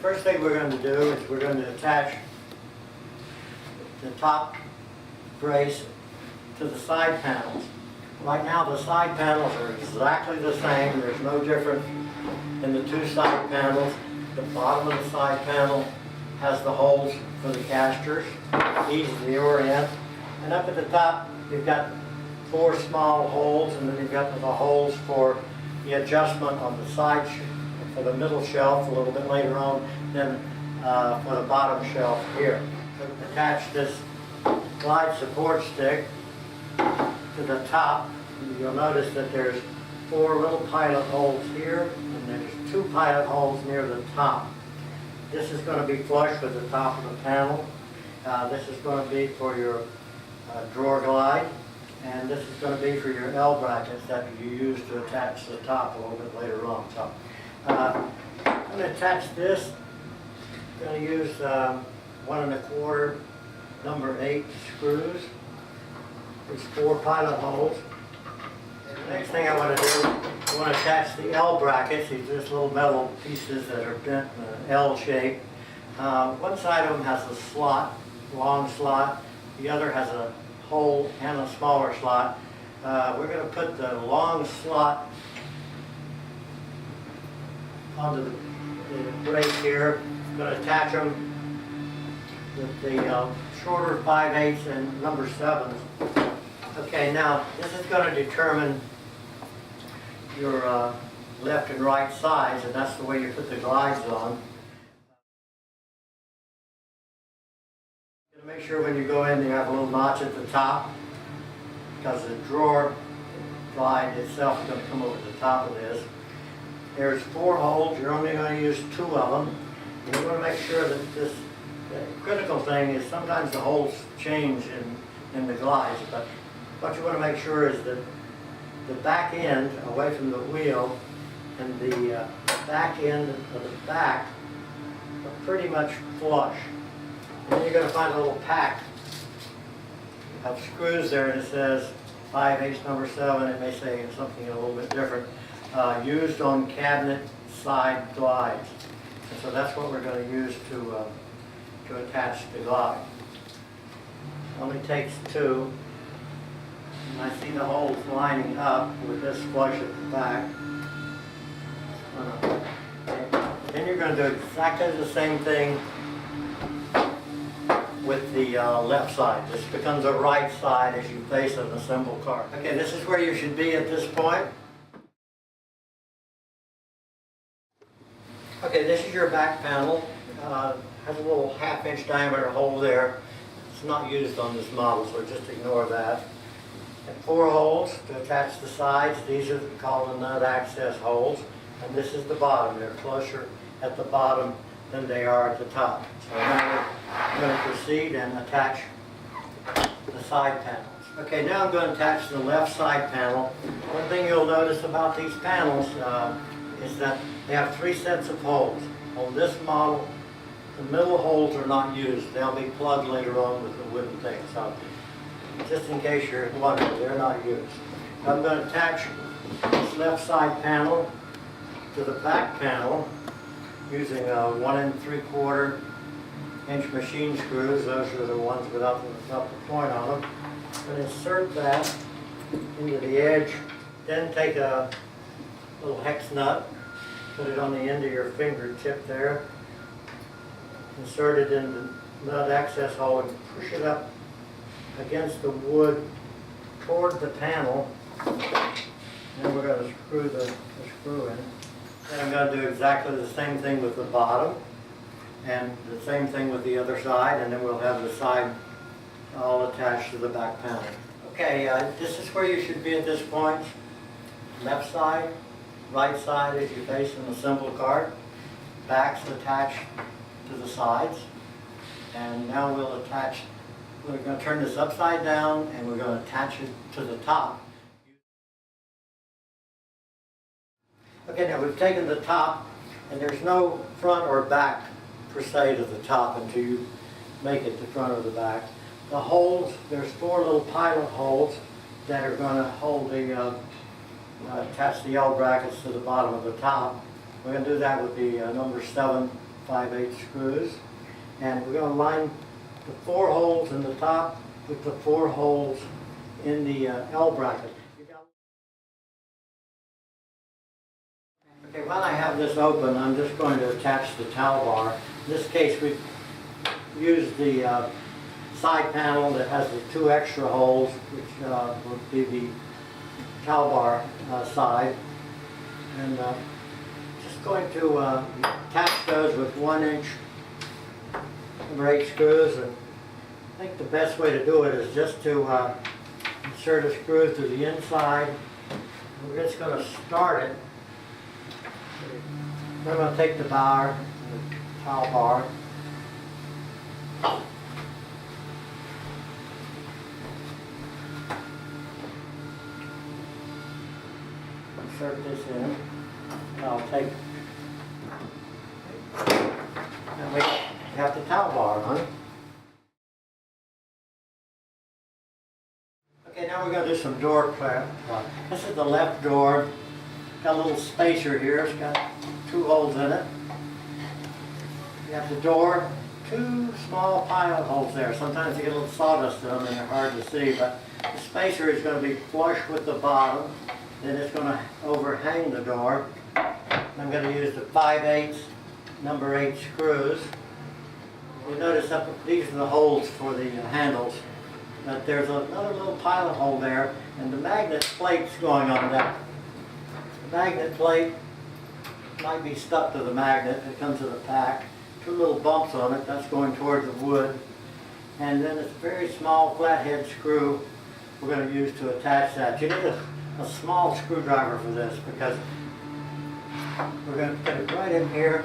first thing we're going to do is we're going to attach the top brace to the side panels. Right now the side panels are exactly the same. There's no difference in the two side panels. The bottom of the side panel has the holes for the casters, easy to orient. And up at the top you've got 4 small holes, and then you've got the holes for the adjustment on the side for the middle shelf a little bit later on, then for the bottom shelf here. So attach this glide support stick to the top. You'll notice that there's 4 little pilot holes here, and there's 2 pilot holes near the top. This is going to be flush with the top of the panel. This is going to be for your drawer glide, and this is going to be for your L brackets that you use to attach the top a little bit later on. So I'm going to attach this. I'm going to use 1 1/4 number 8 screws. There's 4 pilot holes. And the next thing I want to do, I want to attach the L brackets. These are just little metal pieces that are bent in an L shape. One side of them has a slot, long slot. The other has a hole and a smaller slot. We're going to put the long slot onto the brace here. I'm going to attach them with the shorter 5/8 and number 7s. Okay, now this is going to determine your left and right sides, and that's the way you put the glides on. Make sure when you go in you have a little notch at the top, because the drawer glide itself is going to come over the top of this. There's 4 holes. You're only going to use 2 of them. And you want to make sure that the critical thing is sometimes the holes change in the glides, but what you want to make sure is that the back end away from the wheel and the back end of the back are pretty much flush. And then you're going to find a little pack of screws there, and it says 5/8 number 7. It may say something a little bit different. Used on cabinet side glides. And so that's what we're going to use to attach the glide. It only takes 2. And I see the holes lining up with this flush at the back. Then you're going to do exactly the same thing with the left side. This becomes a right side as you face an assembled car. Okay, this is where you should be at this point. Okay, this is your back panel. Has a little 1/2 inch diameter hole there. It's not used on this model, so just ignore that. And 4 holes to attach the sides. These are called the nut access holes. And this is the bottom. They're closer at the bottom than they are at the top. So now I'm going to proceed and attach the side panels. Okay, now I'm going to attach the left side panel. One thing you'll notice about these panels is that they have 3 sets of holes. On this model, the middle holes are not used. They'll be plugged later on with the wooden thing. So just in case you're wondering, they're not used. I'm going to attach this left side panel to the back panel using 1 3/4 inch machine screws. Those are the ones without the point on them. I'm going to insert that into the edge, then take a little hex nut, put it on the end of your fingertip there, insert it in the nut access hole and push it up against the wood toward the panel. And we're going to screw the screw in. And I'm going to do exactly the same thing with the bottom and the same thing with the other side, and then we'll have the side all attached to the back panel. Okay, this is where you should be at this point. Left side, right side as you face an assembled cart. Backs attached to the sides. And now we're going to turn this upside down and we're going to attach it to the top. Okay, now we've taken the top, and there's no front or back per se to the top until you make it the front or the back. The holes, there's 4 little pilot holes that are going to hold the, attach the L brackets to the bottom of the top. We're going to do that with the number 7 5/8 screws. And we're going to line the 4 holes in the top with the 4 holes in the L bracket. Okay, while I have this open, I'm just going to attach the towel bar. In this case, we've used the side panel that has the 2 extra holes, which would be the towel bar side. And just going to attach those with 1-inch number 8 screws. And I think the best way to do it is just to insert a screw through the inside. We're just going to start it. Then I'm going to take the bar, the towel bar, insert this in. I'll take, and we have the towel bar on. Okay, now we're going to do some door prep. This is the left door. Got a little spacer here. It's got 2 holes in it. You have the door, 2 small pilot holes there. Sometimes you get a little sawdust in them and they're hard to see, but the spacer is going to be flush with the bottom. Then it's going to overhang the door. I'm going to use the 5/8 number 8 screws. You notice that these are the holes for the handles, but there's another little pilot hole there, and the magnet plate's going on that. The magnet plate might be stuck to the magnet. It comes with a pack. 2 little bumps on it. That's going toward the wood. And then this very small flathead screw we're going to use to attach that. You need a small screwdriver for this because we're going to put it right in here.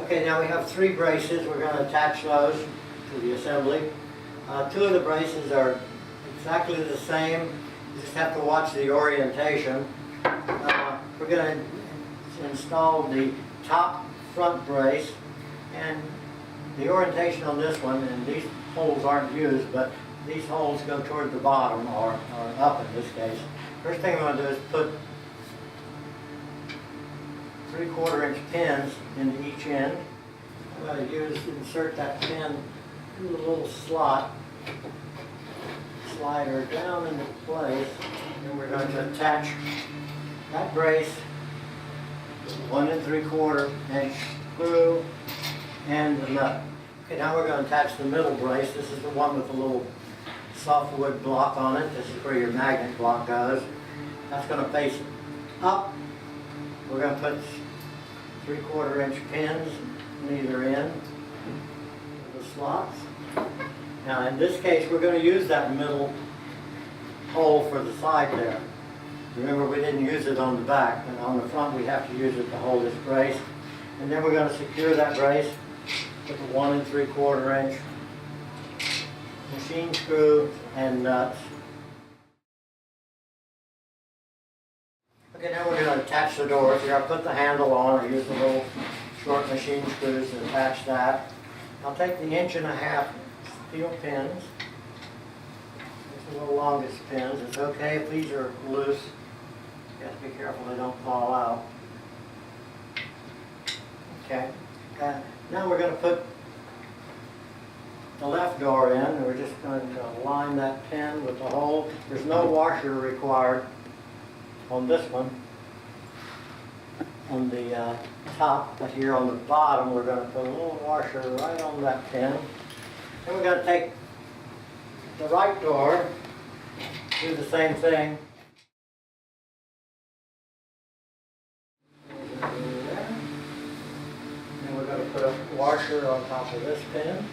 Okay, now we have 3 braces. We're going to attach those to the assembly. 2 of the braces are exactly the same. You just have to watch the orientation. We're going to install the top front brace, and the orientation on this one, and these holes aren't used, but these holes go toward the bottom, or up in this case. First thing I'm going to do is put 3/4 inch pins into each end. I'm going to insert that pin in the little slot, slide her down into place, and we're going to attach that brace with 1 3/4 inch screw and the nut. Okay, now we're going to attach the middle brace. This is the one with the little softwood block on it. This is where your magnet block goes. That's going to face up. We're going to put 3/4 inch pins in either end of the slots. Now in this case, we're going to use that middle hole for the side there. Remember, we didn't use it on the back, and on the front we have to use it to hold this brace. And then we're going to secure that brace with a 1 3/4 inch machine screw and nuts. Okay, now we're going to attach the doors here. I'll put the handle on, or use the little short machine screws to attach that. I'll take the 1.5 inch steel pins. These are the longest pins. It's okay if these are loose. You have to be careful they don't fall out. Okay. Now we're going to put the left door in, and we're just going to line that pin with the hole. There's no washer required on this one, on the top, but here on the bottom we're going to put a little washer right on that pin. Then we're going to take the right door, do the same thing. And we're going to put a washer on top of this pin.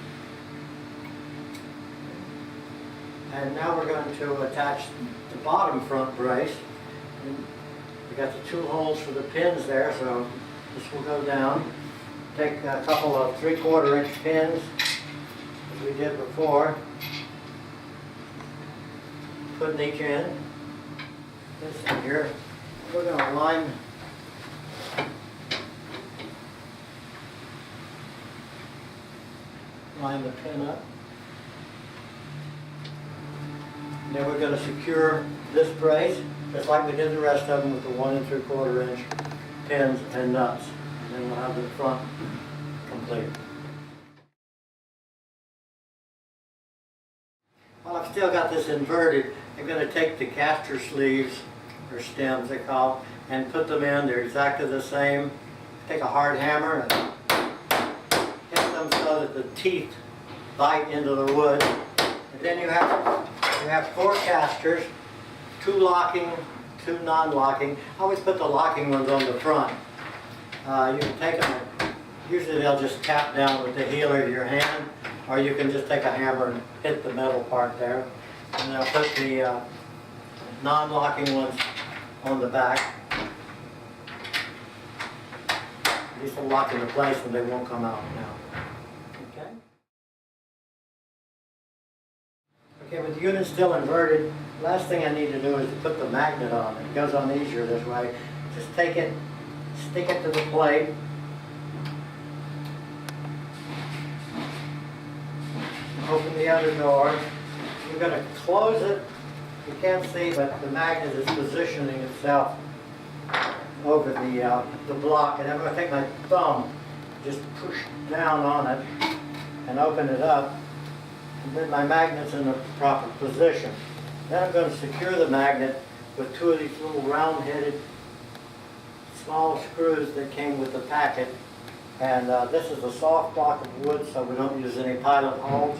And now we're going to attach the bottom front brace. We got the 2 holes for the pins there, so this will go down. Take a couple of 3/4 inch pins, as we did before. Put in each end. This in here. We're going to line the pin up. Then we're going to secure this brace just like we did the rest of them with the 1 3/4 inch pins and nuts. And then we'll have the front complete. Well, I've still got this inverted. I'm going to take the caster sleeves, or stems they call, and put them in. They're exactly the same. Take a hard hammer and hit them so that the teeth bite into the wood. And then you have 4 casters, 2 locking, 2 non-locking. I always put the locking ones on the front. You can take them, usually they'll just tap down with the heel of your hand, or you can just take a hammer and hit the metal part there. And I'll put the non-locking ones on the back. These will lock into place and they won't come out now. Okay? Okay, with the unit still inverted, last thing I need to do is to put the magnet on. It goes on easier this way. Just take it, stick it to the plate. Open the other door. You're going to close it. You can't see, but the magnet is positioning itself over the block. And I'm going to take my thumb, just push down on it and open it up. And then my magnet's in the proper position. Then I'm going to secure the magnet with 2 of these little round-headed small screws that came with the packet. And this is a soft block of wood, so we don't use any pilot holes.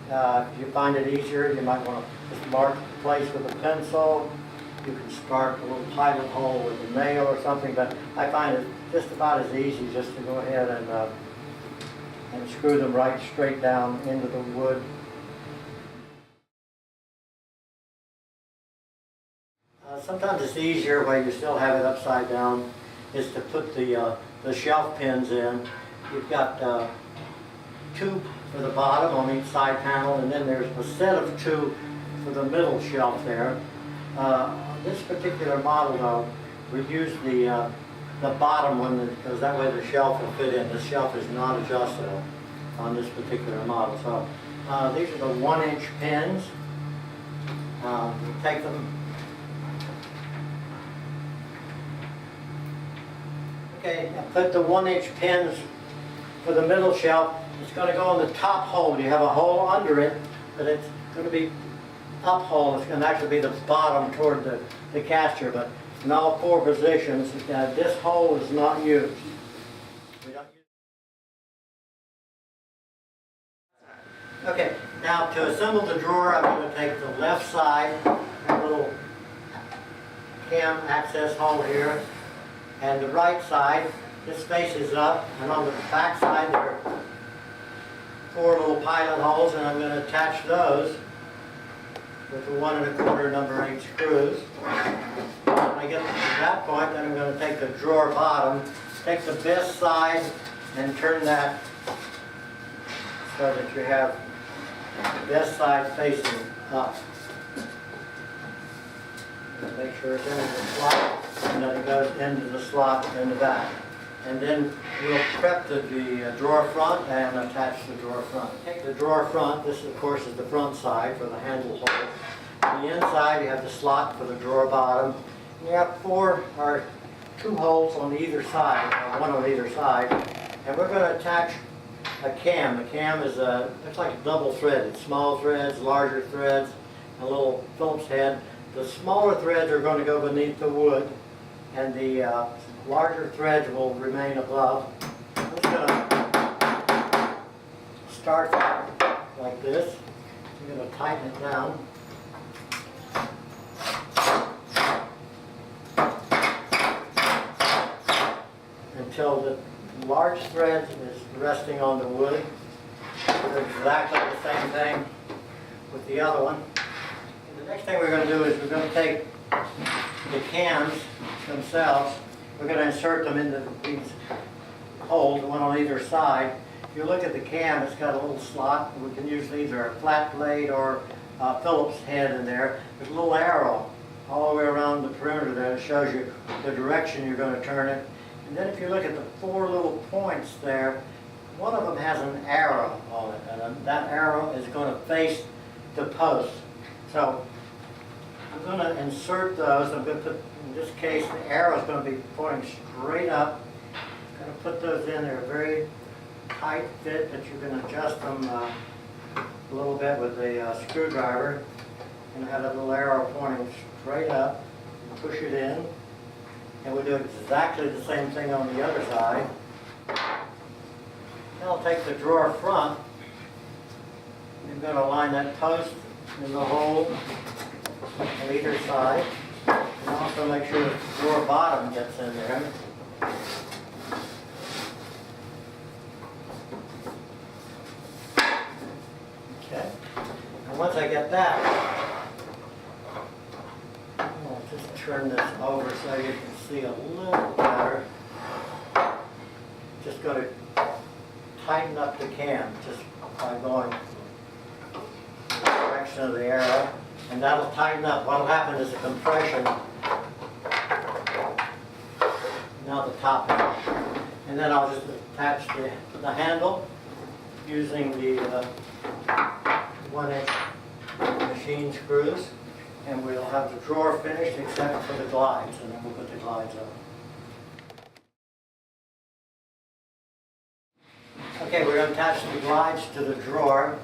If you find it easier, you might want to just mark the place with a pencil. You can start a little pilot hole with a nail or something, but I find it just about as easy just to go ahead and screw them right straight down into the wood. Sometimes it's easier while you still have it upside down is to put the shelf pins in. You've got 2 for the bottom on each side panel, and then there's a set of 2 for the middle shelf there. On this particular model though, we use the bottom one because that way the shelf will fit in. The shelf is not adjustable on this particular model. So these are the 1-inch pins. You take them. Okay, I put the 1-inch pins for the middle shelf. It's going to go in the top hole. You have a hole under it, but it's going to be up hole. It's going to actually be the bottom toward the caster, but in all 4 positions, this hole is not used. We don't use. Okay, now to assemble the drawer, I'm going to take the left side, a little cam access hole here, and the right side, this faces up, and on the back side there are 4 little pilot holes, and I'm going to attach those with the 1 1/4 number 8 screws. When I get to that point, then I'm going to take the drawer bottom, take the best side, and turn that so that you have the best side facing up. Make sure it's into the slot, and then it goes into the slot in the back. And then we'll prep the drawer front and attach the drawer front. Take the drawer front, this of course is the front side for the handle hole. On the inside you have the slot for the drawer bottom. And you have 4 or 2 holes on either side, 1 on either side. And we're going to attach a cam. The cam is looks like a double threaded, small threads, larger threads, a little Phillips head. The smaller threads are going to go beneath the wood, and the larger threads will remain above. I'm just going to start like this. I'm going to tighten it down. Until the large thread is resting on the wood. Do exactly the same thing with the other one. And the next thing we're going to do is we're going to take the cams themselves. We're going to insert them into these holes, one on either side. If you look at the cam, it's got a little slot. We can use either a flat blade or a Phillips head in there. There's a little arrow all the way around the perimeter there that shows you the direction you're going to turn it. And then if you look at the 4 little points there, one of them has an arrow on it, and that arrow is going to face the post. So I'm going to insert those. I'm going to put, in this case, the arrow is going to be pointing straight up. I'm going to put those in. They're a very tight fit that you can adjust them a little bit with a screwdriver. And have that little arrow pointing straight up. Push it in. And we'll do exactly the same thing on the other side. Then I'll take the drawer front. I'm going to align that post in the hole on either side. And also make sure the drawer bottom gets in there. Okay. And once I get that, I'll just turn this over so you can see a little better. Just going to tighten up the cam just by going in the direction of the arrow, and that'll tighten up. What'll happen is a compression. Now the top end. And then I'll just attach the handle using the 1-inch machine screws, and we'll have the drawer finished except for the glides, and then we'll put the glides on. Okay, we're going to attach the glides to the drawer.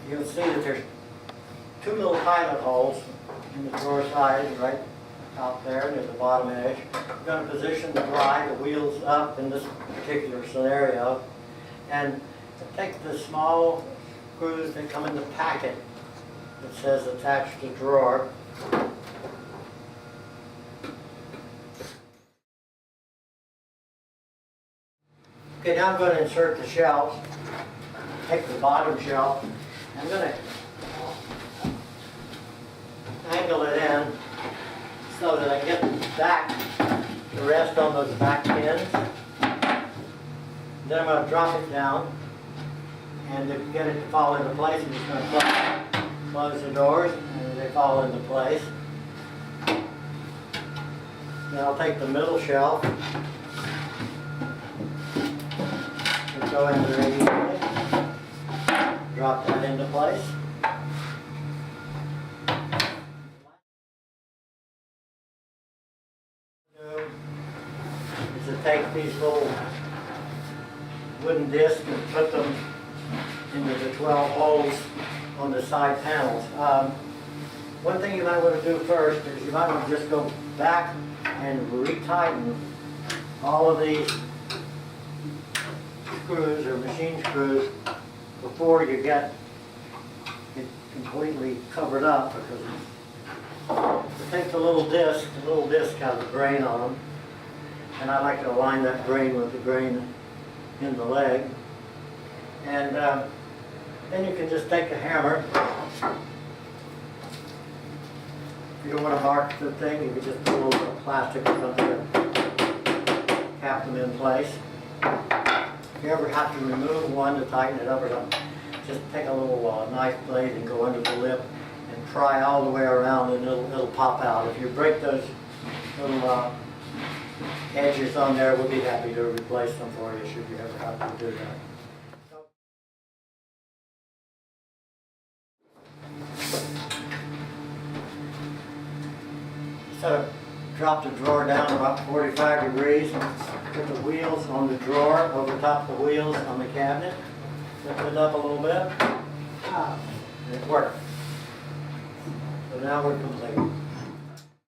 You'll see that there's two little pilot holes in the drawer side, right out there near the bottom edge. We're going to position the glide, the wheels up in this particular scenario, and take the small screws that come in the packet that says attach to drawer. Okay, now I'm going to insert the shelves. Take the bottom shelf. I'm going to angle it in so that I get the rest on those back pins. Then I'm going to drop it down, and to get it to fall into place, I'm just going to close the doors, and they fall into place. Then I'll take the middle shelf, go into the drop that into place. Is to take these little wooden discs and put them into the 12 holes on the side panels. One thing you might want to do first is you might want to just go back and retighten all of these screws or machine screws before you get it completely covered up, because you take the little disc has a grain on them, and I like to align that grain with the grain in the leg, and then you can just take a hammer. If you don't want to mark the thing, you can just put a little bit of plastic or something to cap them in place. If you ever have to remove one to tighten it up or something, just take a little knife blade and go under the lip and pry all the way around, and it'll pop out. If you break those little edges on there, we'll be happy to replace them for you should you ever have to do that. So drop the drawer down about 45 degrees. Put the wheels on the drawer, over top the wheels on the cabinet. Lift it up a little bit. And it worked. So now we're complete.